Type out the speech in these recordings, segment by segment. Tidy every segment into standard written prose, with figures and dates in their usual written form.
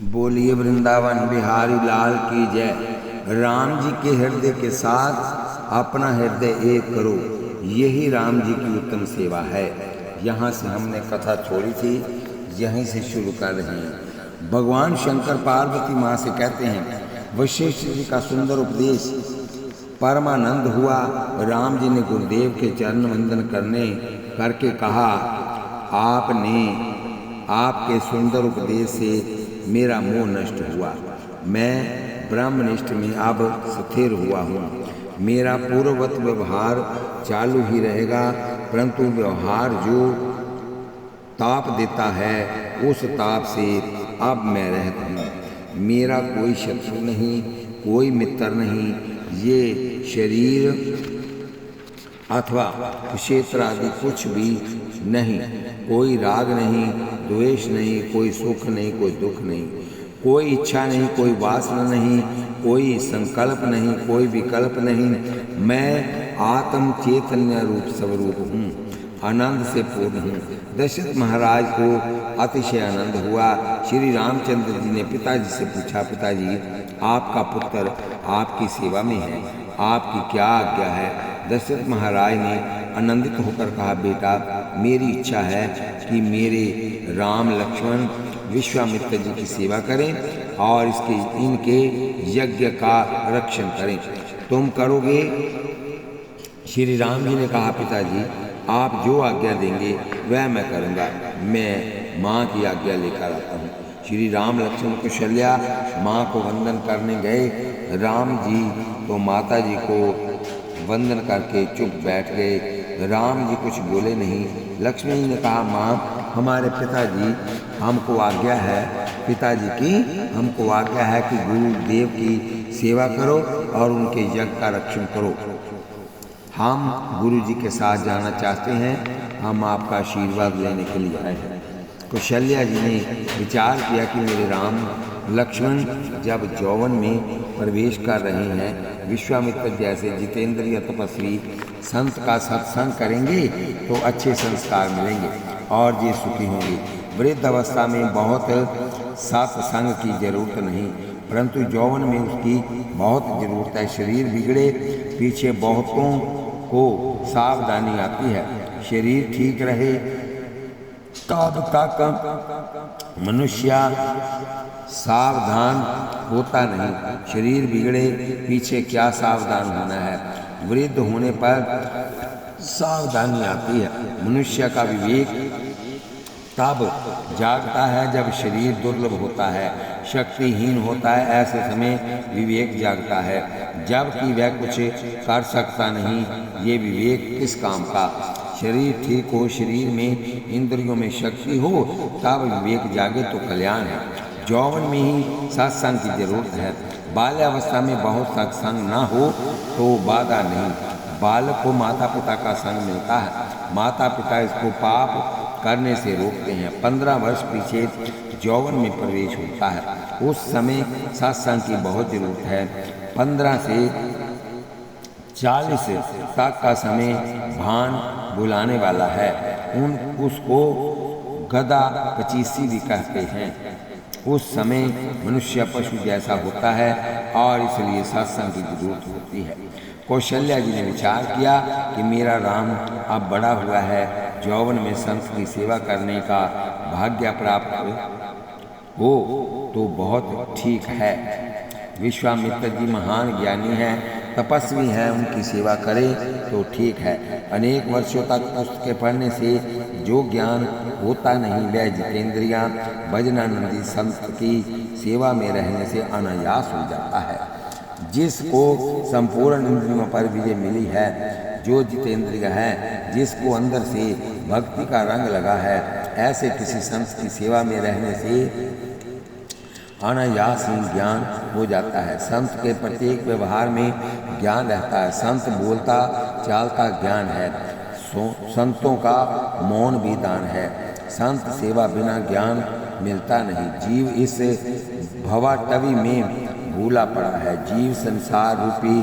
बोलिए वृंदावन बिहारी लाल की जय। राम जी के हृदय के साथ अपना हृदय एक करो, यही राम जी की उत्तम सेवा है। यहाँ से हमने कथा छोड़ी थी, यहीं से शुरू कर रहे हैं। भगवान शंकर पार्वती माँ से कहते हैं, वशिष्ठ जी का सुंदर उपदेश परमानंद हुआ। राम जी ने गुरुदेव के चरण वंदन करके कहा, आपने आपके सुंदर उपदेश से मेरा मोह नष्ट हुआ। मैं ब्रह्मनिष्ठ में अब स्थिर हुआ हूँ। मेरा पूर्ववत व्यवहार चालू ही रहेगा, परंतु व्यवहार जो ताप देता है उस ताप से अब मैं रहता हूँ। मेरा कोई शत्रु नहीं, कोई मित्र नहीं। ये शरीर अथवा क्षेत्र आदि कुछ भी नहीं। कोई राग नहीं, द्वेष नहीं, कोई सुख नहीं, कोई दुख नहीं, कोई इच्छा नहीं, कोई वासना नहीं, कोई संकल्प नहीं, कोई विकल्प नहीं। मैं आत्म चैतन्य रूप स्वरूप हूँ, आनंद से पूर्ण हूँ। दशरथ महाराज को अतिशय आनंद हुआ। श्री रामचंद्र जी ने पिताजी से पूछा, पिताजी आपका पुत्र आपकी सेवा में है, आपकी क्या आज्ञा है? दशरथ महाराज ने आनंदित होकर कहा, बेटा मेरी इच्छा है कि मेरे राम लक्ष्मण विश्वामित्र जी की सेवा करें और इनके यज्ञ का रक्षण करें। तुम करोगे? श्री राम जी ने कहा, पिताजी आप जो आज्ञा देंगे वह मैं करूँगा। मैं माँ की आज्ञा लेकर आता हूँ। श्री राम लक्ष्मण कौशल्या माँ को वंदन करने गए। राम जी तो माता जी को वंदन करके चुप बैठ गए। राम जी कुछ बोले नहीं। लक्ष्मण जी ने कहा, माँ हमारे पिताजी हमको आज्ञा है, पिताजी की हमको आज्ञा है कि गुरुदेव की सेवा करो और उनके यज्ञ का रक्षण करो। हम गुरु जी के साथ जाना चाहते हैं, हम आपका आशीर्वाद लेने के लिए आए हैं। कौशल्या जी ने विचार किया कि मेरे राम लक्ष्मण जब यौवन में प्रवेश कर रहे हैं, विश्वामित्र जैसे जितेंद्रिय तपस्वी संत का सत्संग करेंगे तो अच्छे संस्कार मिलेंगे और ये सुखी होंगे। वृद्ध अवस्था में बहुत सत्संग की जरूरत नहीं, परंतु यौवन में उसकी बहुत जरूरत है। शरीर बिगड़े पीछे बहुतों को सावधानी आती है। शरीर ठीक रहे तब तक मनुष्य सावधान होता नहीं। शरीर बिगड़े पीछे क्या सावधान होना है? वृद्ध होने पर सावधानी आती है। मनुष्य का विवेक तब जागता है जब शरीर दुर्लभ होता है, शक्तिहीन होता है। ऐसे समय विवेक जागता है, जबकि वह कुछ कर सकता नहीं। ये विवेक किस काम का? शरीर ठीक हो, शरीर में इंद्रियों में शक्ति हो, तब विवेक जागे तो कल्याण है। यौवन में ही सत्संग की जरूरत है। बाल्यावस्था में बहुत सत्संग ना हो तो बाधा नहीं। बालक को माता पिता का संग मिलता है, माता पिता इसको पाप करने से रोकते हैं। 15 वर्ष पीछे यौवन में प्रवेश होता है, उस समय सत्संग की बहुत जरूरत है। 15 से 40 तक का समय भान बुलाने वाला है। उसको गदा पचीसी भी कहते हैं। उस समय मनुष्य पशु जैसा होता है और इसलिए सत्संग की जरूरत होती है। कौशल्या जी ने विचार किया कि मेरा राम अब बड़ा हुआ है, यौवन में संत की सेवा करने का भाग्य प्राप्त हो तो बहुत ठीक है। विश्वामित्र जी महान ज्ञानी हैं, तपस्वी हैं, उनकी सेवा करें तो ठीक है। अनेक वर्षों तक पुस्तकें पढ़ने से जो ज्ञान होता नहीं, वह जितेंद्रियाँ भजनानंदी संत की सेवा में रहने से अनायास हो जाता है। जिसको संपूर्ण इंद्रियों पर विजय मिली है, जो जितेंद्रिय है, जिसको अंदर से भक्ति का रंग लगा है, ऐसे किसी संत की सेवा में रहने से अनायास ही ज्ञान हो जाता है। संत के प्रत्येक व्यवहार में ज्ञान रहता है। संत बोलता चालता ज्ञान है। संतों का मौन भी दान है। संत सेवा बिना ज्ञान मिलता नहीं। जीव इस भवाटवी में भूला पड़ा है। जीव संसार रूपी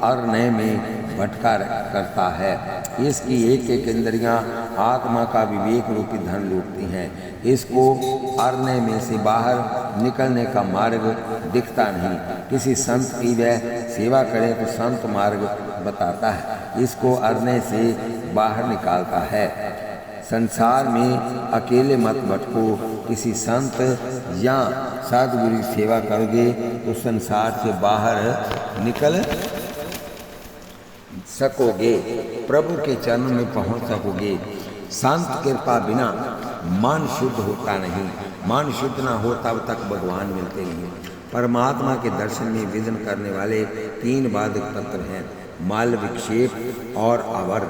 अरण्य में भटका करता है। इसकी एक एक इंद्रियां आत्मा का विवेक रूपी धन लूटती हैं। इसको अरण्य में से बाहर निकलने का मार्ग दिखता नहीं। किसी संत की वह सेवा करे तो संत मार्ग बताता है, इसको अरने से बाहर निकालता है। संसार में अकेले मत भटको, किसी संत या सद्गुरु की सेवा करोगे तो संसार से बाहर निकल सकोगे, प्रभु के चरणों में पहुंच सकोगे। संत कृपा बिना मन शुद्ध होता नहीं, मन शुद्ध ना हो तब तक भगवान मिलते नहीं। परमात्मा के दर्शन में विघ्न करने वाले 3 बाधक तत्व हैं, मल, विक्षेप और आवर।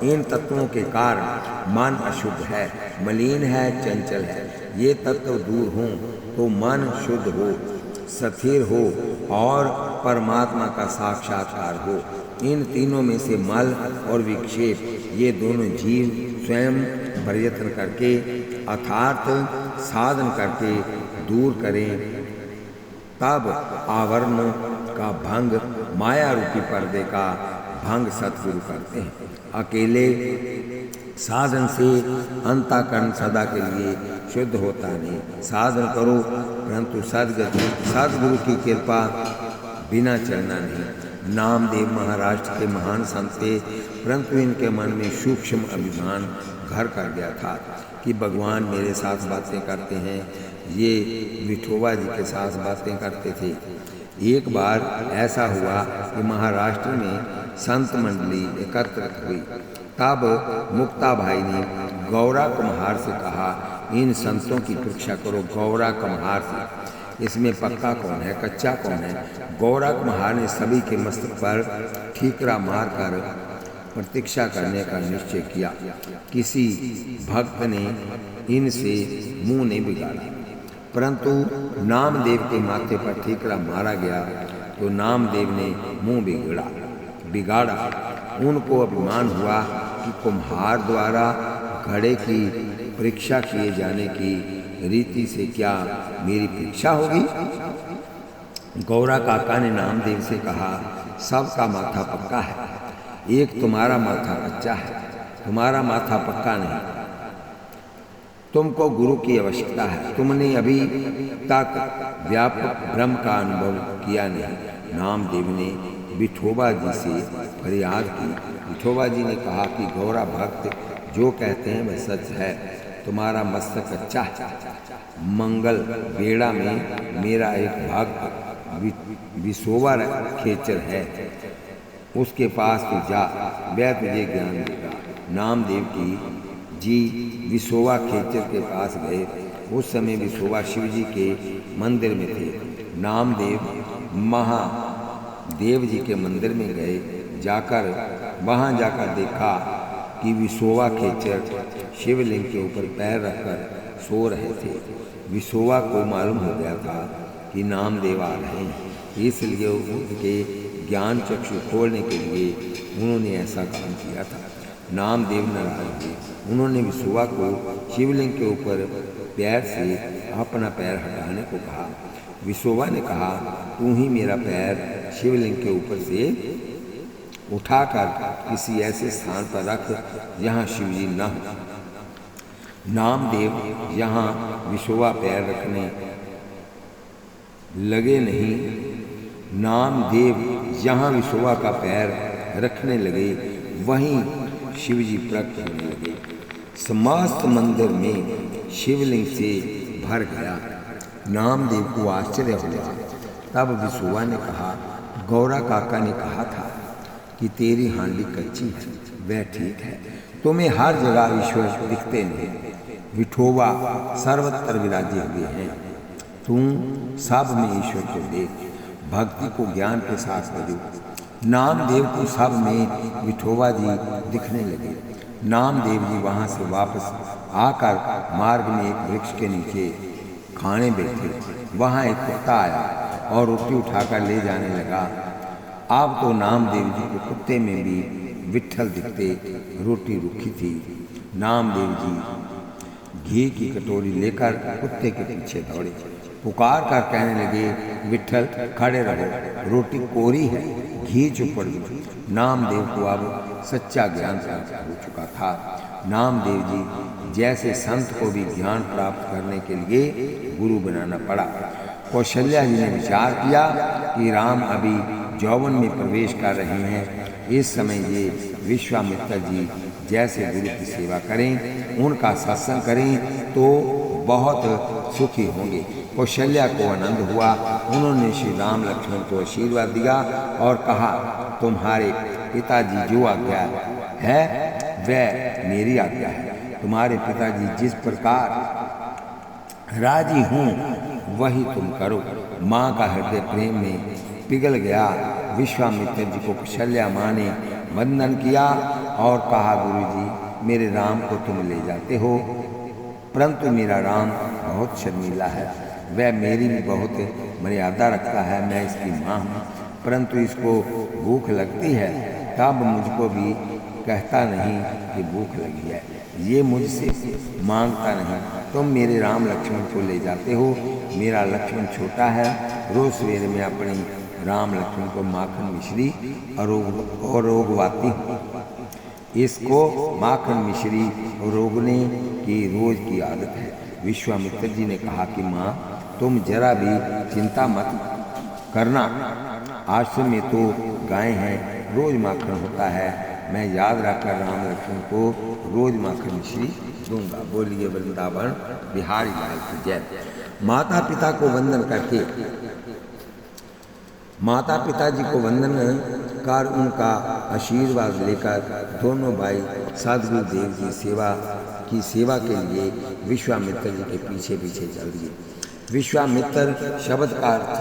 इन तत्वों के कारण मन अशुद्ध है, मलिन है, चंचल है। ये तत्व दूर हों तो मन शुद्ध हो, स्थिर हो और परमात्मा का साक्षात्कार हो। इन तीनों में से मल और विक्षेप ये दोनों जीव स्वयं प्रयत्न करके अर्थात साधन करके दूर करें, तब आवरण का भंग, माया रूपी पर्दे का भंग सतगुरु करते हैं। अकेले साधन से अंतःकरण सदा के लिए शुद्ध होता नहीं। साधन करो परंतु सद्गुरु की कृपा बिना चलना नहीं। नामदेव महाराष्ट्र के महान संत थे, परंतु इनके मन में सूक्ष्म अभिमान घर कर गया था कि भगवान मेरे साथ बातें करते हैं। ये विठोबा जी के साथ बातें करते थे। एक बार ऐसा हुआ कि महाराष्ट्र में संत मंडली एकत्रित हुई। तब मुक्ता भाई ने गौरा कुम्हार से कहा, इन संतों की परीक्षा करो गौरा कुम्हार से, इसमें पक्का कौन है, कच्चा कौन है। गौरा कुम्हार ने सभी के मस्तक पर ठीकरा मारकर प्रतीक्षा करने का निश्चय किया। किसी भक्त ने इनसे मुंह नहीं बिगाड़ा, परंतु नामदेव के माथे पर ठीकरा मारा गया तो नामदेव ने मुंह बिगाड़ा। उनको अभिमान हुआ कि कुम्हार द्वारा घड़े की परीक्षा किए जाने की रीति से क्या मेरी परीक्षा होगी। गौरा काका ने नामदेव से कहा, सबका माथा पक्का है, एक तुम्हारा माथा कच्चा है। तुम्हारा माथा पक्का नहीं, तुमको गुरु की आवश्यकता है। तुमने अभी तक व्यापक ब्रह्म का अनुभव किया नहीं। नामदेव ने विठोबा जी से फरियाद की। विठोबा जी ने कहा कि गौरा भक्त जो कहते हैं वह सच है, तुम्हारा मस्तक कच्चा है। मंगल बेड़ा में मेरा एक भक्त विसोवा खेचर है, उसके पास तू जा, वह तुझे ज्ञान देगा। नामदेव जी विसोवा खेचर के पास गए। उस समय विसोवा शिव जी के मंदिर में थे। नामदेव महादेव जी के मंदिर में गए। वहाँ जाकर देखा कि विसोवा खेचर शिवलिंग के ऊपर पैर रखकर सो रहे थे। विसोवा को मालूम हो गया था कि नामदेव आ रहे हैं, इसलिए उनके ज्ञान चक्षु खोलने के लिए उन्होंने ऐसा काम किया था। नामदेव नाराज हुए। उन्होंने विसोवा को शिवलिंग के ऊपर पैर से अपना पैर हटाने को कहा। विसोवा ने कहा, तू ही मेरा पैर शिवलिंग के ऊपर से उठाकर किसी ऐसे स्थान पर रख जहाँ शिवजी न हो। नामदेव यहाँ विसोवा पैर रखने लगे नहीं। नामदेव जहाँ विसोवा का पैर रखने लगे वहीं शिवजी प्रकट होने लगे। समस्त मंदिर में शिवलिंग से भर गया। नामदेव को आश्चर्य हुआ। तब विसोवा ने कहा, गौरा काका ने कहा था कि तेरी हांडी कच्ची है, वह ठीक है। तुम्हें हर जगह ईश्वर दिखते नहीं। विठोबा सर्वत्र विराजे हुए हैं। तुम सब में ईश्वर को देख, भक्ति को ज्ञान के साथ बजो। नामदेव को सब में विठोबा जी दिखने लगे। नामदेव जी वहाँ से वापस आकर मार्ग में एक वृक्ष के नीचे खाने बैठे। वहाँ एक कुत्ता आया और रोटी उठाकर ले जाने लगा। अब तो नामदेव जी को कुत्ते में भी विट्ठल दिखते। रोटी रुखी थी। नामदेव जी घी की कटोरी लेकर कुत्ते के पीछे दौड़े। पुकार कर कहने लगे, विट्ठल खड़े रहो, रोटी कोरी है, घी चुपड़ दो। नामदेव को अब सच्चा ज्ञान प्राप्त हो चुका था। नामदेव जी जैसे संत को भी ज्ञान प्राप्त करने के लिए गुरु बनाना पड़ा। कौशल्या जी ने विचार किया कि राम अभी यौवन में प्रवेश कर रहे हैं, इस समय ये विश्वामित्र जी जैसे गुरु की सेवा करें, उनका सत्संग करें तो बहुत सुखी होंगे। कौशल्या को आनंद हुआ। उन्होंने श्री राम लक्ष्मण को आशीर्वाद दिया और कहा, तुम्हारे पिताजी जो आज्ञा है वह मेरी आज्ञा है। तुम्हारे पिताजी जिस प्रकार राजी हों वही तुम करो। माँ का हृदय प्रेम में पिघल गया। विश्वामित्र जी को कौशल्या माँ ने वंदन किया और कहा, गुरुजी मेरे राम को तुम ले जाते हो, परंतु मेरा राम बहुत शर्मीला है, वह मेरी भी बहुत मर्यादा रखता है। मैं इसकी माँ हूँ, परंतु इसको भूख लगती है तब मुझको भी कहता नहीं कि भूख लगी है, ये मुझसे मांगता नहीं। तुम मेरे राम लक्ष्मण को ले जाते हो। मेरा लक्ष्मण छोटा है, रोज सवेरे में अपनी राम लक्ष्मण को माखन मिश्री और रोगवाती हूँ। इसको माखन मिश्री रोगने की रोज की आदत है। विश्वामित्र जी ने कहा कि माँ तुम जरा भी चिंता मत करना, आश्रम में तो गाय हैं, रोज माखन होता है। मैं याद रखकर राम लक्ष्मण को रोज माखन मिश्री दूंगा। बोलिए वृंदावन बिहारी लाल की जय। माता पिता को वंदन करके, माता पिताजी को वंदन कर उनका आशीर्वाद लेकर दोनों भाई सदगुरु देव की सेवा के लिए विश्वामित्र जी के पीछे पीछे चल दिए। विश्वामित्र शब्द का अर्थ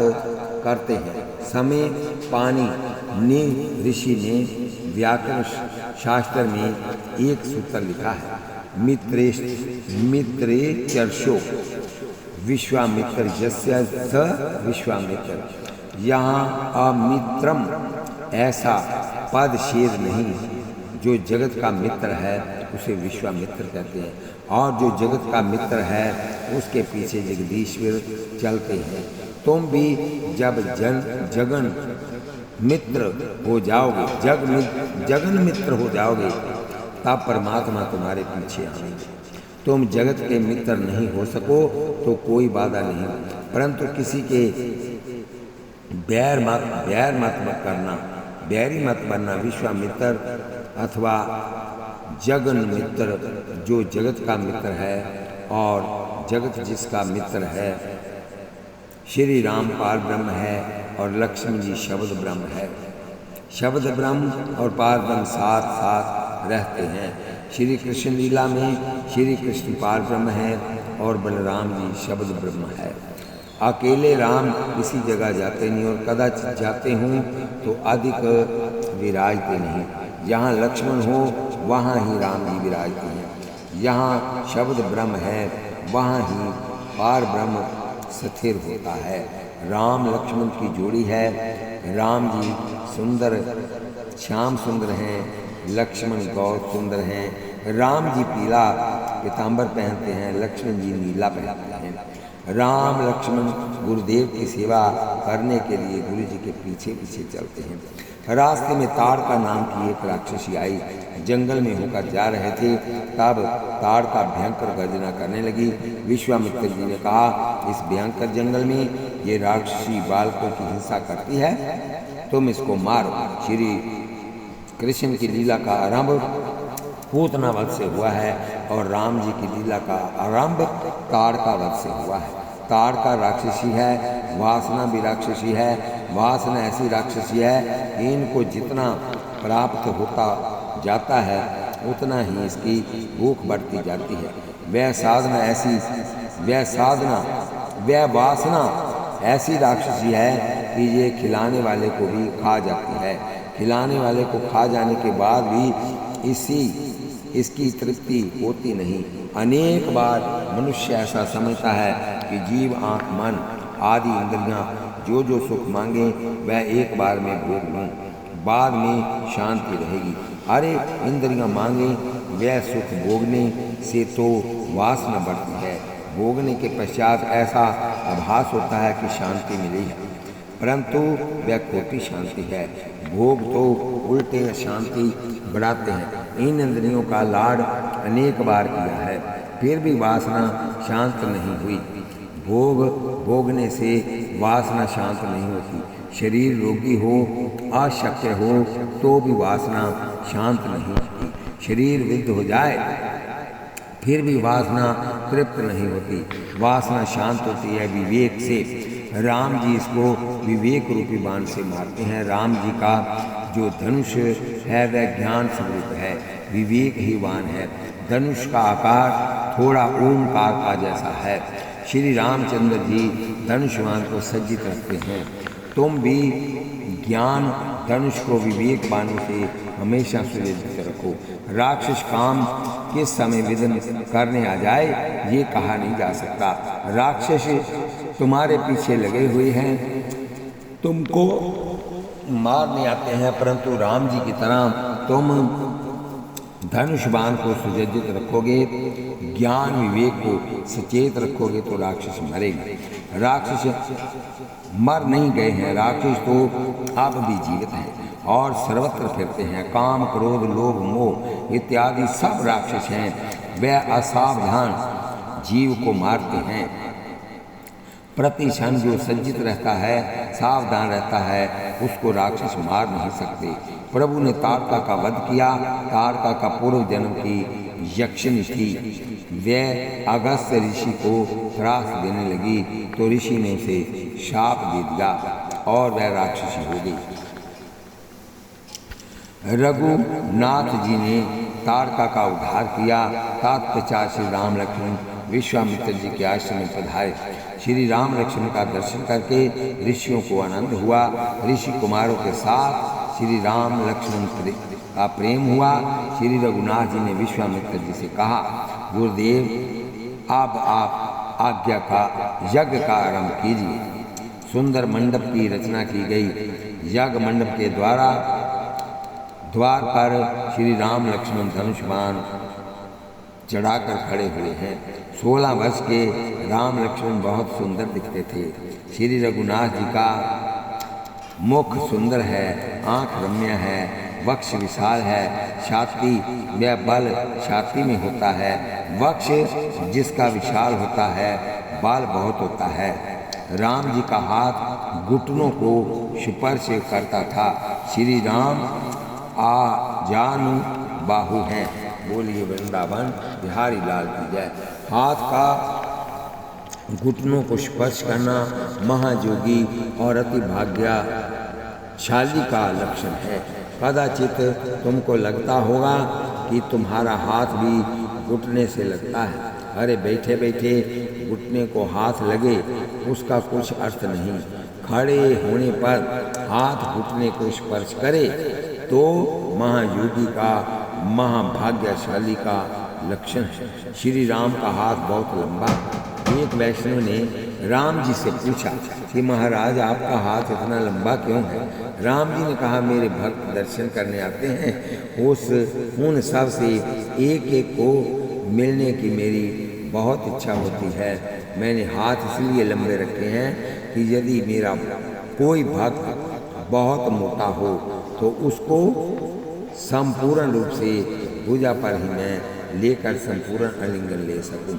करते हैं समय पानी ने ऋषि ने व्याकरण शास्त्र में एक सूत्र लिखा है, मित्रे चर्षो विश्वामित्र यस्य स विश्वामित्र। यहाँ अमित्रम ऐसा पद शेर नहीं, जो जगत का मित्र है उसे विश्वामित्र कहते हैं, और जो जगत का मित्र है उसके पीछे जगदीश्वर चलते हैं। तुम भी जब जगन मित्र हो जाओगे, जगन मित्र हो जाओगे, तब परमात्मा तुम्हारे पीछे आएंगे। तुम जगत के मित्र नहीं हो सको तो कोई बाधा नहीं, परंतु किसी के बैर मत करना, बैरी मत बनना। विश्वामित्र अथवा जगन मित्र जो जगत का मित्र है और जगत जिसका मित्र है, श्री राम पार ब्रह्म है और लक्ष्मण जी शब्द ब्रह्म है। शब्द ब्रह्म और पार ब्रह्म साथ साथ रहते हैं। श्री कृष्ण लीला में श्री कृष्ण पार ब्रह्म है और बलराम जी शब्द ब्रह्म है। अकेले राम किसी जगह जाते नहीं, और कदाचित जाते हों तो अधिक विराजते नहीं। जहाँ लक्ष्मण हो वहाँ ही राम जी विराजते हैं। यहाँ शब्द ब्रह्म है वहाँ ही पार ब्रह्म स्थिर होता है। राम लक्ष्मण की जोड़ी है। राम जी सुंदर श्याम सुंदर हैं, लक्ष्मण गौर सुंदर हैं। राम जी पीला पीताम्बर पहनते हैं, लक्ष्मण जी नीला पहनते हैं। राम लक्ष्मण गुरुदेव की सेवा करने के लिए गुरु जी के पीछे पीछे चलते हैं। रास्ते में ताड़ का नाम की एक राक्षसी आई। जंगल में होकर जा रहे थे, तब ताड़ का भयंकर गर्जना करने लगी। विश्वामित्र जी ने कहा, इस भयंकर जंगल में ये राक्षसी बालकों की हिंसा करती है, तुम इसको मारो। श्री कृष्ण की लीला का आरंभ पूतना वध से हुआ है और राम जी की लीला का आरंभ ताड़ का वध से हुआ है। ताड़ का राक्षसी है, वासना भी राक्षसी है। वासना ऐसी राक्षसी है कि इनको जितना प्राप्त होता जाता है उतना ही इसकी भूख बढ़ती जाती है। वह वासना ऐसी राक्षसी है कि ये खिलाने वाले को भी खा जाती है। खिलाने वाले को खा जाने के बाद भी इसकी तृप्ति होती नहीं। अनेक बार मनुष्य ऐसा समझता है कि जीव, आँख, मन आदि इंद्रियाँ जो सुख मांगे वह एक बार में भोग लूँ, बाद में शांति रहेगी। अरे इंद्रियाँ मांगे वह सुख भोगने से तो वासना बढ़ती है। भोगने के पश्चात ऐसा आभास होता है कि शांति मिली है, परंतु वह खोटी शांति है। भोग तो उल्टे शांति बढ़ाते हैं। इन इंद्रियों का लाड अनेक बार किया है, फिर भी वासना शांत नहीं हुई। भोग भोगने से वासना शांत नहीं होती। शरीर रोगी हो, अशक्य हो तो भी वासना शांत नहीं होती। शरीर विद्ध हो जाए फिर भी वासना तृप्त नहीं होती। वासना शांत होती है विवेक से। राम जी इसको विवेक रूपी बाण से मारते हैं। राम जी का जो धनुष है वह ज्ञान स्वरूप है, विवेक ही बाण है। धनुष का आकार थोड़ा ओंकार का जैसा है। श्री रामचंद्र जी धनुष्वान को सज्जित रखते हैं। तुम भी ज्ञान धनुष को विवेक बाणों से हमेशा सुसज्जित रखो। राक्षस काम किस समय विघ्न करने आ जाए ये कहा नहीं जा सकता। राक्षस तुम्हारे पीछे लगे हुए हैं, तुमको मारने आते हैं, परंतु राम जी की तरह तुम धनुष बाण को सुसज्जित रखोगे, ज्ञान विवेक को सचेत रखोगे तो राक्षस मरेंगे। राक्षस मर नहीं गए हैं, राक्षस तो अब भी जीवित हैं और सर्वत्र फिरते हैं। काम क्रोध लोभ मोह इत्यादि सब राक्षस हैं। वे असावधान जीव को मारते हैं। प्रति क्षण जो सज्जित रहता है, सावधान रहता है, उसको राक्षस मार नहीं सकते। प्रभु ने तारका का वध किया। तारका का पूर्व जन्म की यक्षिणी थी। वह अगस्त्य ऋषि को त्रास देने लगी तो ऋषि ने उसे शाप दे दिया और वह राक्षसी हो गई। रघुनाथ जी ने तारका का उद्धार किया। तत्पश्चात श्री राम लक्ष्मण विश्वामित्र जी के आश्रम में पधारे। श्री राम लक्ष्मण का दर्शन करके ऋषियों को आनंद हुआ। ऋषि कुमारों के साथ श्री राम लक्ष्मण का प्रेम हुआ। श्री रघुनाथ जी ने विश्वामित्र जी से कहा, गुरुदेव अब आप आज्ञा का यज्ञ का आरंभ कीजिए। सुंदर मंडप की रचना की गई। यज्ञ मंडप के द्वार पर श्री राम लक्ष्मण धनुष बाण चढ़ाकर खड़े हुए हैं। 16 वर्ष के राम लक्ष्मण बहुत सुंदर दिखते थे। श्री रघुनाथ जी का मुख सुंदर है, आंख रम्य है, वक्ष विशाल है, छाती व बल छाती में होता है। वक्ष जिसका विशाल होता है, बाल बहुत होता है। राम जी का हाथ घुटनों को स्पर्श करता था। श्री राम आजानु बाहु हैं। बोलिए वृंदावन बिहारी लाल की जय। हाथ का घुटनों को स्पर्श करना महायोगी और अति भाग्यशाली का लक्षण है। कदाचित तुमको लगता होगा कि तुम्हारा हाथ भी घुटने से लगता है। अरे बैठे बैठे घुटने को हाथ लगे उसका कुछ अर्थ नहीं। खड़े होने पर हाथ घुटने को स्पर्श करे तो महायोगी का महाभाग्यशाली का लक्षण है। श्री राम का हाथ बहुत लंबा। एक वैष्णव ने राम जी से पूछा कि महाराज आपका हाथ इतना लंबा क्यों है? राम जी ने कहा, मेरे भक्त दर्शन करने आते हैं, उन सब से एक एक को मिलने की मेरी बहुत इच्छा होती है। मैंने हाथ इसलिए लंबे रखे हैं कि यदि मेरा कोई भक्त बहुत मोटा हो तो उसको संपूर्ण रूप से भुजा पर ही मैं लेकर संपूर्ण आलिंगन ले सकूं।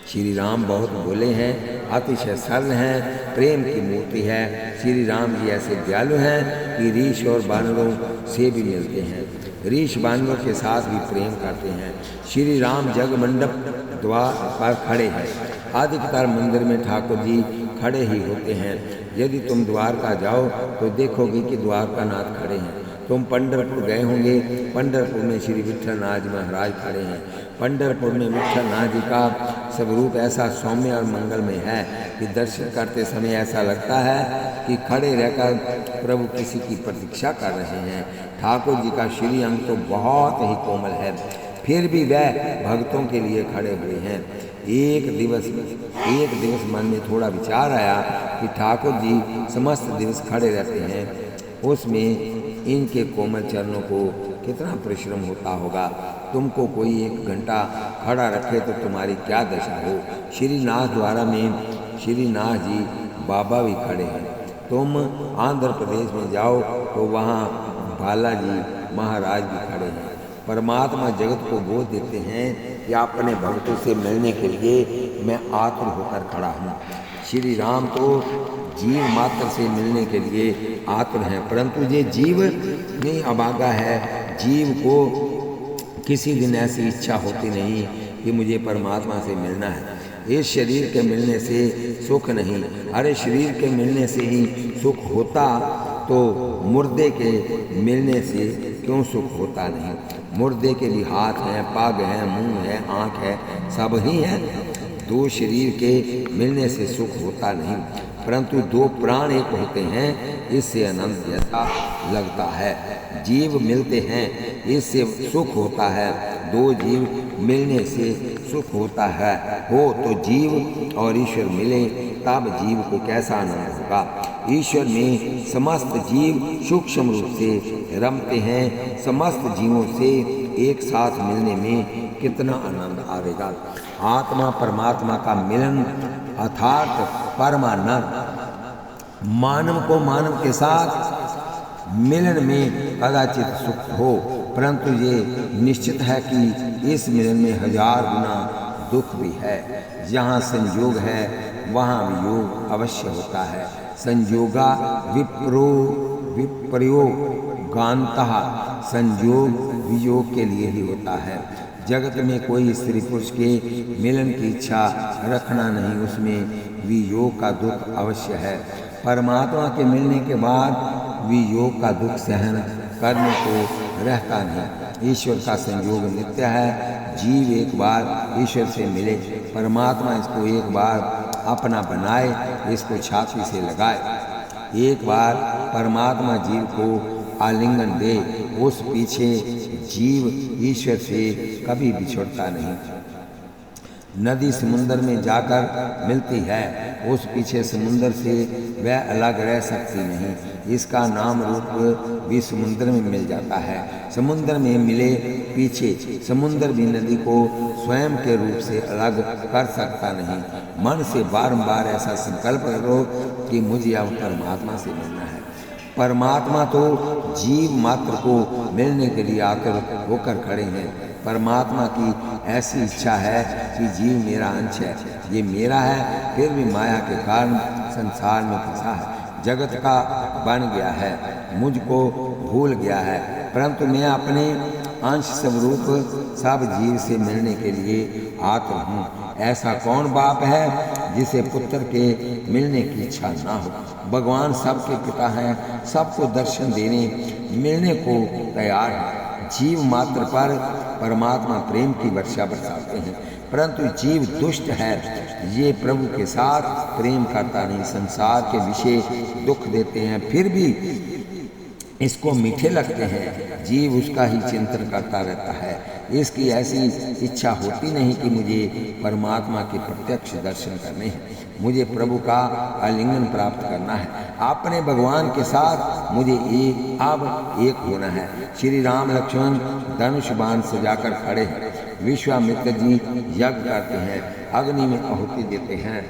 श्री राम बहुत भोले हैं, अतिशय सरल हैं, प्रेम की मूर्ति है। श्री राम जी ऐसे दयालु हैं कि रीछ और बानरों से भी मिलते हैं, रीछ बानरों के साथ भी प्रेम करते हैं। श्री राम जग मंडप द्वार पर खड़े हैं। अधिकतर मंदिर में ठाकुर जी खड़े ही होते हैं। यदि तुम द्वारका जाओ तो देखोगे कि द्वारकानाथ खड़े हैं। तुम पंढरपुर गए होंगे, पंढरपुर में श्री विट्ठलनाथ जी महाराज खड़े हैं। पंढरपुर में विट्ठलनाथ जी का स्वरूप ऐसा सौम्य और मंगलमय है कि दर्शन करते समय ऐसा लगता है कि खड़े रहकर प्रभु किसी की प्रतीक्षा कर रहे हैं। ठाकुर जी का श्री अंग तो बहुत ही कोमल है, फिर भी वह भक्तों के लिए खड़े हुए हैं। एक दिवस मन में थोड़ा विचार आया कि ठाकुर जी समस्त दिवस खड़े रहते हैं, उसमें इनके कोमल चरणों को कितना परिश्रम होता होगा। तुमको कोई 1 घंटा खड़ा रखे तो तुम्हारी क्या दशा हो। श्रीनाथ द्वारा में श्रीनाथ जी बाबा भी खड़े हैं। तुम आंध्र प्रदेश में जाओ तो वहाँ बालाजी महाराज भी खड़े हैं। परमात्मा जगत को बोध देते हैं या अपने भक्तों से मिलने के लिए मैं आतुर होकर खड़ा हूँ। श्री राम तो जीव मात्र से मिलने के लिए आतुर हैं, परंतु ये जीव नहीं अभागा है। जीव को किसी दिन ऐसी इच्छा होती नहीं कि मुझे परमात्मा से मिलना है। इस शरीर के मिलने से सुख नहीं, अरे शरीर के मिलने से ही सुख होता तो मुर्दे के मिलने से क्यों सुख होता नहीं। मुर्दे के भी हाथ हैं, पग हैं, मुंह है, आँख है, सब ही है। दो शरीर के मिलने से सुख होता नहीं, परंतु दो प्राण एक होते हैं, इससे अनंत जैसा लगता है। जीव मिलते हैं, इससे सुख होता है। दो जीव मिलने से सुख होता है। हो तो जीव और ईश्वर मिले, तब जीव को कैसा आनंद होगा। ईश्वर में समस्त जीव सूक्ष्म रूप से रमते हैं। समस्त जीवों से एक साथ मिलने में कितना आनंद आवेगा। आत्मा परमात्मा का मिलन अर्थात परमानंद। मानव को मानव के साथ मिलन में कदाचित सुख हो, परंतु ये निश्चित है कि इस मिलन में 1000 गुना दुख भी है। जहाँ संयोग है वहाँ वियोग अवश्य होता है। संयोगा विप्रयोगान्तः, संयोग वियोग के लिए ही होता है। जगत में कोई स्त्री पुरुष के मिलन की इच्छा रखना नहीं, उसमें वियोग का दुख अवश्य है। परमात्मा के मिलने के बाद वियोग का दुख सहन करने को रहता नहीं। ईश्वर का संयोग नित्य है। जीव एक बार ईश्वर से मिले, परमात्मा इसको एक बार अपना बनाए, इसको छाती से लगाए। एक बार परमात्मा जीव को आलिंगन दे, उस पीछे जीव ईश्वर से कभी बिछड़ता नहीं। नदी समुद्र में जाकर मिलती है, उस पीछे समुद्र से वह अलग रह सकती नहीं। इसका नाम रूप भी समुद्र में मिल जाता है। समुद्र में मिले पीछे समुद्र भी नदी को स्वयं के रूप से अलग कर सकता नहीं। मन से बारंबार ऐसा संकल्प करो कि मुझे अब परमात्मा से मिलना है। परमात्मा तो जीव मात्र को मिलने के लिए आकर होकर खड़े हैं। परमात्मा की ऐसी इच्छा है कि जीव मेरा अंश है, ये मेरा है, फिर भी माया के कारण संसार में फंसा है, जगत का बन गया है, मुझको भूल गया है। परंतु मैं अपने अंश स्वरूप सब जीव से मिलने के लिए आतुर हूँ। ऐसा कौन बाप है जिसे पुत्र के मिलने की इच्छा ना हो। भगवान सबके पिता हैं, सबको दर्शन देने मिलने को तैयार है। जीव मात्र पर परमात्मा प्रेम की वर्षा बरसाते हैं, परंतु जीव दुष्ट है, ये प्रभु के साथ प्रेम करता नहीं, संसार के विषय दुख देते हैं, फिर भी इसको मीठे लगते हैं। जीव उसका ही चिंतन करता रहता है। इसकी ऐसी इच्छा होती नहीं कि मुझे परमात्मा के प्रत्यक्ष दर्शन करने हैं, मुझे प्रभु का आलिंगन प्राप्त करना है, अपने भगवान के साथ मुझे अब एक होना है। श्री राम लक्ष्मण धनुष बाण सजाकर खड़े हैं। विश्वामित्र जी यज्ञ करते हैं, अग्नि में आहुति देते हैं।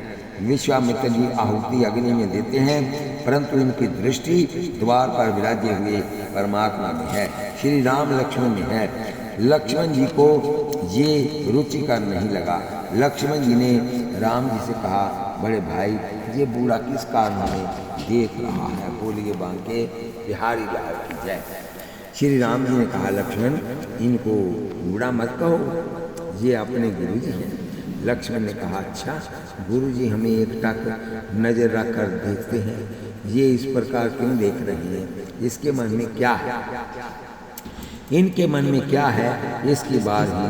विश्वामित्र जी आहुति अग्नि में देते हैं, परंतु इनकी दृष्टि द्वार पर विराजे हुए परमात्मा में है, श्री राम लक्ष्मण में है। लक्ष्मण जी को ये रुचिकर नहीं लगा। लक्ष्मण जी ने राम जी से कहा, बड़े भाई ये बूढ़ा किस कारण हमें देख रहा है, बोलिए बांके बिहारी लाल की जय। श्री राम जी ने कहा, लक्ष्मण इनको बूढ़ा मत कहो, ये अपने गुरु जी हैं। लक्ष्मण ने कहा, अच्छा गुरु जी हमें एकटक नजर रख कर देखते हैं, ये इस प्रकार क्यों देख रहे हैं, इसके मन में क्या है, इनके मन में क्या है, इसकी बात ही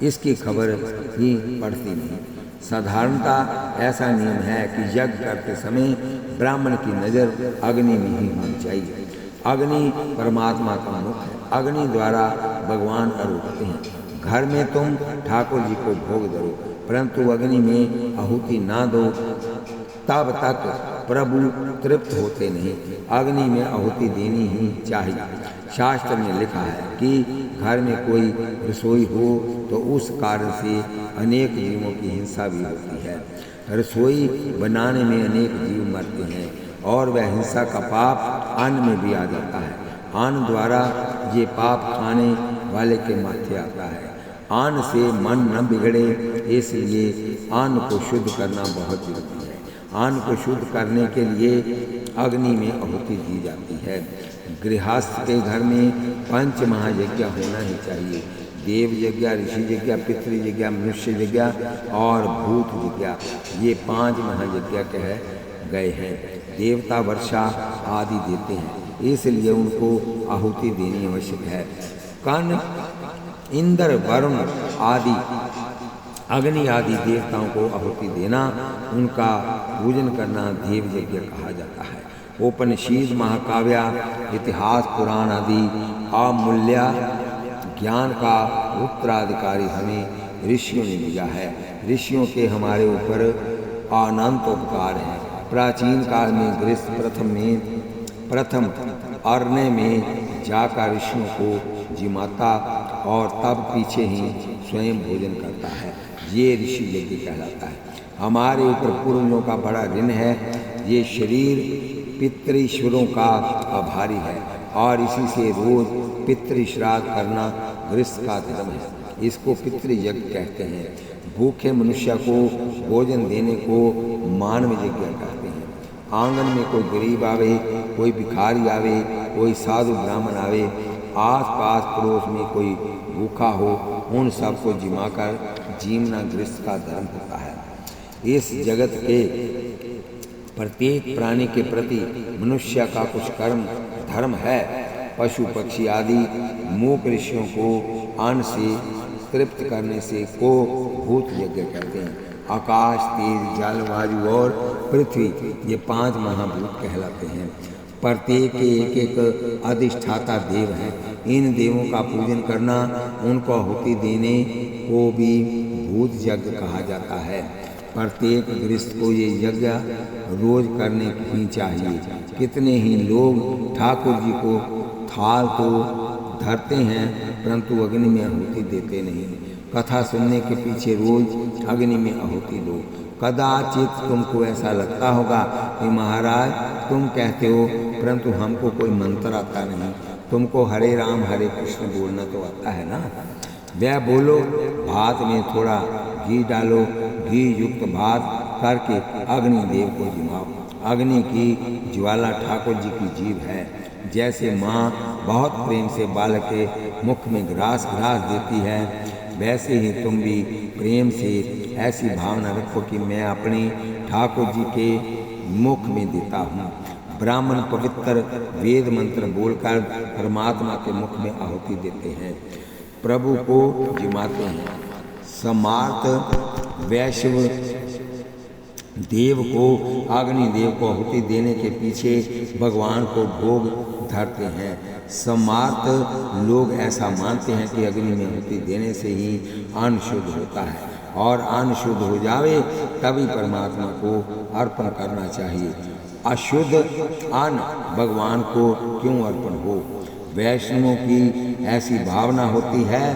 इसकी खबर ही पड़ती नहीं। साधारणता ऐसा नियम है कि यज्ञ करते समय ब्राह्मण की नज़र अग्नि में ही होनी चाहिए। अग्नि परमात्मा का मुख है, अग्नि द्वारा भगवान आरोपते हैं। घर में तुम ठाकुर जी को भोग दो, परंतु अग्नि में आहुति ना दो, तब तक प्रभु तृप्त होते नहीं। अग्नि में आहुति देनी ही चाहिए। शास्त्र में लिखा है कि घर में कोई रसोई हो तो उस कारण से अनेक जीवों की हिंसा भी होती है। रसोई बनाने में अनेक जीव मरते हैं और वह हिंसा का पाप अन्न में भी आ जाता है। अन्न द्वारा ये पाप खाने वाले के माथे आता है। अन्न से मन न बिगड़े, इसलिए अन्न को शुद्ध करना बहुत जरूरी है। अन्न को शुद्ध करने के लिए अग्नि में आहुति दी जाती है। गृहस्थ के घर में 5 महायज्ञ होना ही चाहिए। देव यज्ञ, ऋषि यज्ञ, पितृ यज्ञ, मनुष्य यज्ञ और भूत यज्ञ, ये 5 महायज्ञ कहे गए हैं। देवता वर्षा आदि देते हैं, इसलिए उनको आहुति देनी आवश्यक है। कर्ण, इंद्र, वरुण आदि अग्नि आदि देवताओं को आहुति देना, उनका पूजन करना देव यज्ञ कहा जाता है। उपनिषद, महाकाव्य, इतिहास, पुराण आदि अमूल्य ज्ञान का उत्तराधिकारी हमें ऋषियों ने दिया है। ऋषियों के हमारे ऊपर अनंत उपकार है। प्राचीन काल में गृहस्थ प्रथम अरण्य में जाकर ऋषियों को जिमाता और तब पीछे ही स्वयं भोजन करता है। ये ऋषि यज्ञ कहलाता है। हमारे ऊपर पूर्वजों का बड़ा ऋण है। ये शरीर पितृईश्वरों का आभारी है और इसी से रोज पितृ श्राद्ध करना गृहस्थ का धर्म है। इसको पितृयज्ञ कहते हैं। भूखे मनुष्य को भोजन देने को मानव यज्ञ कहते हैं। आंगन में कोई गरीब आवे, कोई भिखारी आवे, कोई साधु ब्राह्मण आवे, आस पास पड़ोस में कोई भूखा हो, उन सबको जिमाकर जीवना गृहस्थ का धर्म होता है। इस जगत के प्रत्येक प्राणी के प्रति मनुष्य का कुछ कर्म धर्म है। पशु पक्षी आदि मूक ऋषियों को अन्न से तृप्त करने से को भूत यज्ञ कहते हैं। आकाश, तेज, जल, वायु और पृथ्वी, ये 5 महाभूत कहलाते हैं। प्रत्येक के एक एक अधिष्ठाता देव हैं। इन देवों का पूजन करना, उनको आहुति देने को भी भूत यज्ञ कहा जाता है। प्रत्येक गृहस्थ को ये यज्ञ रोज करने ही चाहिए। कितने ही लोग ठाकुर जी को थाल तो धरते हैं, परंतु अग्नि में आहुति देते नहीं। कथा सुनने के पीछे रोज अग्नि में आहुति दो। कदाचित तुमको ऐसा लगता होगा कि महाराज तुम कहते हो, परंतु हमको कोई मंत्र आता नहीं। तुमको हरे राम हरे कृष्ण बोलना तो आता है ना। वह बोलो, भात में थोड़ा घी डालो, घी युक्त भात करके अग्नि देव को जिमाओ। अग्नि की ज्वाला ठाकुर जी की जीभ है। जैसे माँ बहुत प्रेम से बालक के मुख में ग्रास देती है, वैसे ही तुम भी प्रेम से ऐसी भावना रखो कि मैं अपने ठाकुर जी के मुख में देता हूँ। ब्राह्मण पवित्र वेद मंत्र बोलकर परमात्मा के मुख में आहुति देते हैं, प्रभु को जिमाते हैं। समार्थ वैश्व देव को अग्नि देव को आहुति देने के पीछे भगवान को भोग धरते हैं। समार्थ लोग ऐसा मानते हैं कि अग्नि में आहुति देने से ही अन्न शुद्ध होता है और अन्न शुद्ध हो जावे तभी परमात्मा को अर्पण करना चाहिए। अशुद्ध अन्न भगवान को क्यों अर्पण हो। वैष्णवों की ऐसी भावना होती है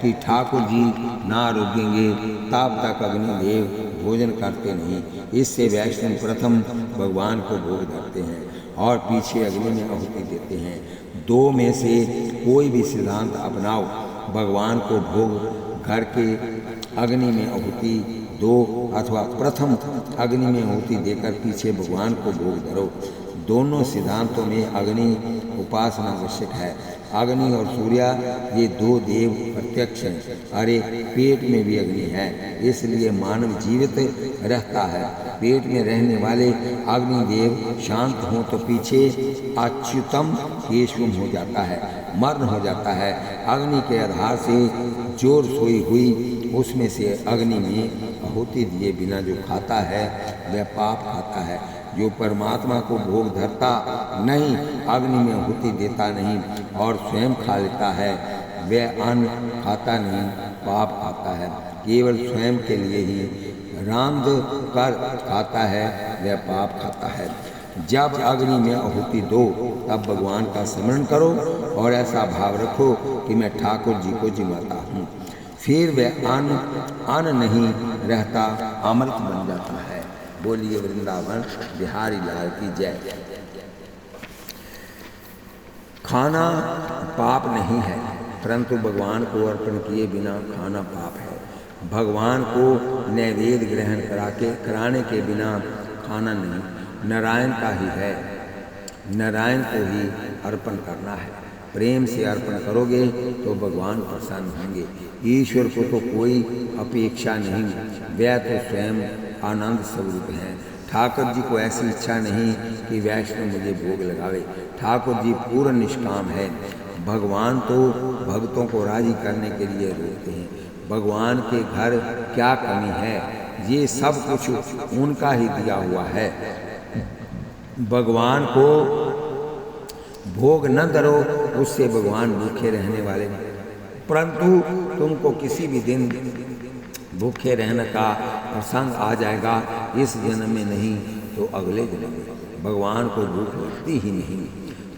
कि ठाकुर जी ना रुकेंगे तब तक अग्निदेव भोजन करते नहीं। इससे वैष्णव प्रथम भगवान को भोग धरते हैं और पीछे अग्नि में आहुति देते हैं। 2 में से कोई भी सिद्धांत अपनाओ। भगवान को भोग घर के अग्नि में आहुति दो अथवा प्रथम अग्नि में आहुति देकर पीछे भगवान को भोग धरो। दोनों सिद्धांतों में अग्नि उपासना आवश्यक है। अग्नि और सूर्य ये 2 देव प्रत्यक्ष हैं। अरे पेट में भी अग्नि है, इसलिए मानव जीवित रहता है। पेट में रहने वाले अग्निदेव शांत हों तो पीछे अच्युतम केशवम हो जाता है, मरण हो जाता है। अग्नि के आधार से जो रसोई हुई उसमें से अग्नि में आहुति दिए बिना जो खाता है वह पाप खाता है। जो परमात्मा को भोग धरता नहीं, अग्नि में आहुति देता नहीं और स्वयं खा लेता है, वह अन्न खाता नहीं, पाप खाता है। केवल स्वयं के लिए ही रांध कर खाता है, वह पाप खाता है। जब अग्नि में आहुति दो तब भगवान का स्मरण करो और ऐसा भाव रखो कि मैं ठाकुर जी को जिमाता हूँ। फिर वह अन्न नहीं रहता, अमृत बन जाता है। बोलिए वृंदावन बिहारी लाल की जय। खाना पाप नहीं है, परंतु भगवान को अर्पण किए बिना खाना पाप है। भगवान को नैवेद्य ग्रहण कराने के बिना खाना नहीं, नारायण का ही है, नारायण को ही अर्पण करना है। प्रेम से अर्पण करोगे तो भगवान प्रसन्न होंगे। ईश्वर को तो कोई अपेक्षा नहीं, वह तो स्वयं आनंद स्वरूप हैं। ठाकुर जी को ऐसी इच्छा नहीं कि वैष्णव मुझे भोग लगावे। ठाकुर जी पूर्ण निष्काम है। भगवान तो भक्तों को राजी करने के लिए रोकते हैं। भगवान के घर क्या कमी है, ये सब कुछ उनका ही दिया हुआ है। भगवान को भोग न दरो, उससे भगवान भूखे रहने वाले हैं। परंतु तुमको किसी भी दिन भूखे रहने का प्रसंग आ जाएगा, इस जन्म में नहीं तो अगले जन्म में। भगवान को भूख लगती ही नहीं।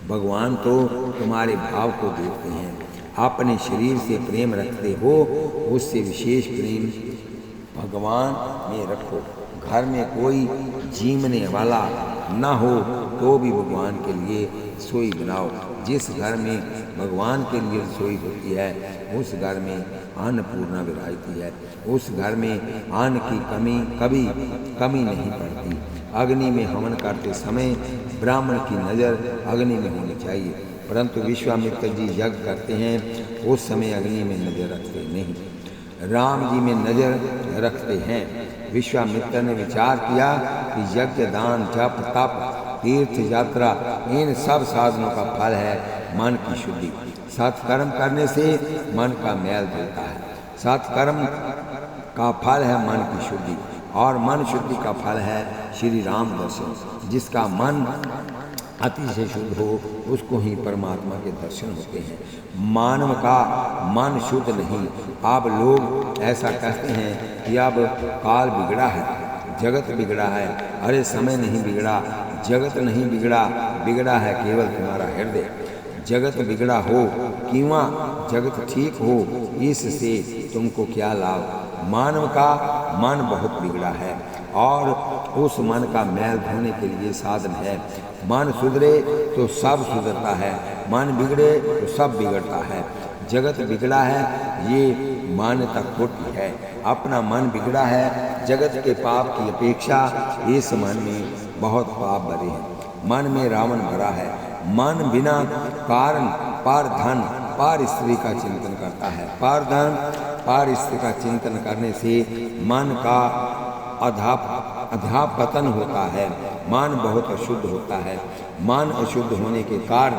भगवान तो तुम्हारे भाव को देखते हैं। अपने शरीर से प्रेम रखते हो, उससे विशेष प्रेम भगवान में रखो। घर में कोई जीमने वाला न हो तो भी भगवान के लिए रसोई बनाओ। जिस घर में भगवान के लिए रसोई होती है, उस घर में अन्नपूर्णा विराजती है। उस घर में अन्न की कभी कमी नहीं पड़ती। अग्नि में हवन करते समय ब्राह्मण की नज़र अग्नि में होनी चाहिए, परंतु विश्वामित्र जी यज्ञ करते हैं, उस समय अग्नि में नज़र रखते नहीं, राम जी में नज़र रखते हैं। विश्वामित्र ने विचार किया कि यज्ञ, दान, जप, तप, तीर्थ यात्रा, इन सब साधनों का फल है मन की शुद्धि। सत्कर्म करने से मन का मैल धुलता है। सत्कर्म का फल है मन की शुद्धि, और मन शुद्धि का फल है श्री राम दर्शन। जिसका मन अतिशय शुद्ध हो, उसको ही परमात्मा के दर्शन होते हैं। मानव का मन शुद्ध नहीं। अब लोग ऐसा कहते हैं कि अब काल बिगड़ा है, जगत बिगड़ा है। अरे समय नहीं बिगड़ा, जगत नहीं बिगड़ा, बिगड़ा है केवल तुम्हारा हृदय। जगत बिगड़ा हो किंवा जगत ठीक हो, इससे तुमको क्या लाभ। मानव का मन बहुत बिगड़ा है, और उस मन का मैल धोने के लिए साधन है। मन सुधरे तो सब सुधरता है, मन बिगड़े तो सब बिगड़ता है। जगत बिगड़ा है, ये मान्यता खोटी है। अपना मन बिगड़ा है। जगत के पाप की अपेक्षा इस मन में बहुत पाप भरे हैं। मन में रावण भरा है। मन बिना कारण पार धन पार स्त्री का चिंतन करता है। पार धन पार स्त्री का चिंतन करने से मन का अधापतन होता है। मन बहुत अशुद्ध होता है। मन अशुद्ध होने के कारण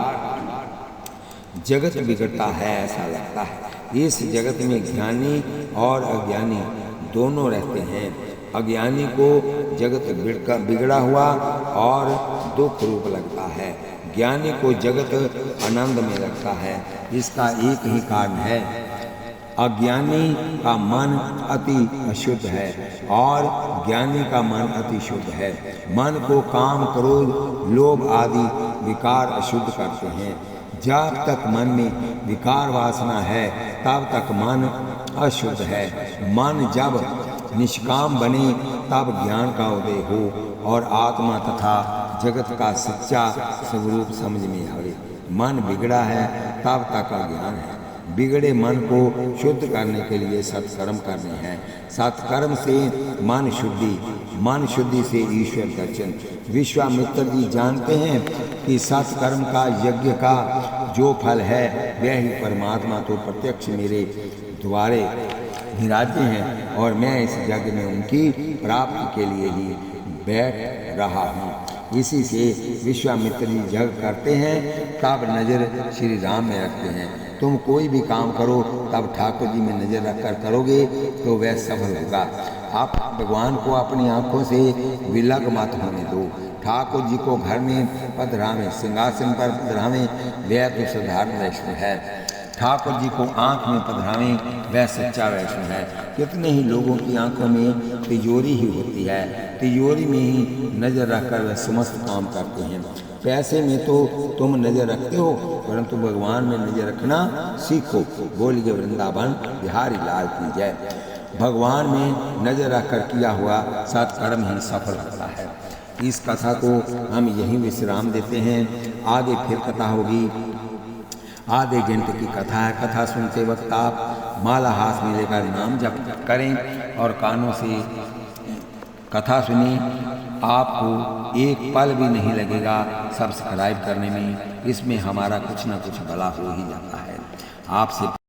जगत बिगड़ता है, ऐसा लगता है। इस जगत में ज्ञानी और अज्ञानी दोनों रहते हैं। अज्ञानी को जगत बिगड़ा हुआ और दुख रूप लगता है, ज्ञानी को जगत आनंद में लगता है। इसका एक ही कारण है, अज्ञानी का मन अति अशुद्ध है और ज्ञानी का मन अति शुद्ध है। मन को काम, क्रोध, लोभ आदि विकार अशुद्ध करते हैं। जब तक मन में विकार वासना है, तब तक मन अशुद्ध है। मन जब निष्काम बने, तब ज्ञान का उदय हो और आत्मा तथा जगत का सच्चा स्वरूप समझ में आवे। मन बिगड़ा है, तब तक अज्ञान है। बिगड़े मन को शुद्ध करने के लिए सत्कर्म करने हैं। सत्कर्म से मन शुद्धि से ईश्वर दर्शन। विश्वामित्र जी जानते हैं कि सत्कर्म का, यज्ञ का जो फल है, वह ही परमात्मा तो प्रत्यक्ष मेरे द्वारे विराजे हैं, और मैं इस यज्ञ में उनकी प्राप्ति के लिए ही बैठ रहा हूँ। इसी से विश्वामित्र जी यज्ञ करते हैं, तब नज़र श्री राम में रखते हैं। तुम कोई भी काम करो, तब ठाकुर जी में नज़र रखकर करोगे तो वह सफल होगा। आप भगवान को अपनी आँखों से विलग मत होने दो। ठाकुर जी को घर में पधरावें, सिंहासन पर पधरावें, वह तो साधारण वैष्णव है। ठाकुर जी को आँख में पधरावें, वह सच्चा वैष्णव है। कितने ही लोगों की आंखों में तिजोरी ही होती है, तिजोरी में ही नज़र रखकर वह समस्त काम करते हैं। पैसे में तो तुम नज़र रखते हो, परंतु भगवान में नज़र रखना सीखो। बोलिए वृंदावन बिहारी लाल की जय। भगवान में नज़र रखकर किया हुआ सत्कर्म ही सफल होता है। इस कथा को हम यहीं विश्राम देते हैं, आगे फिर कथा होगी। आधे घंटे की कथा है। कथा सुनते वक्त आप माला हाथ में लेकर नाम जप करें और कानों से कथा सुनी। आपको एक पल भी नहीं लगेगा सब्सक्राइब करने में। इसमें हमारा कुछ ना कुछ भला हो ही जाता है। आपसे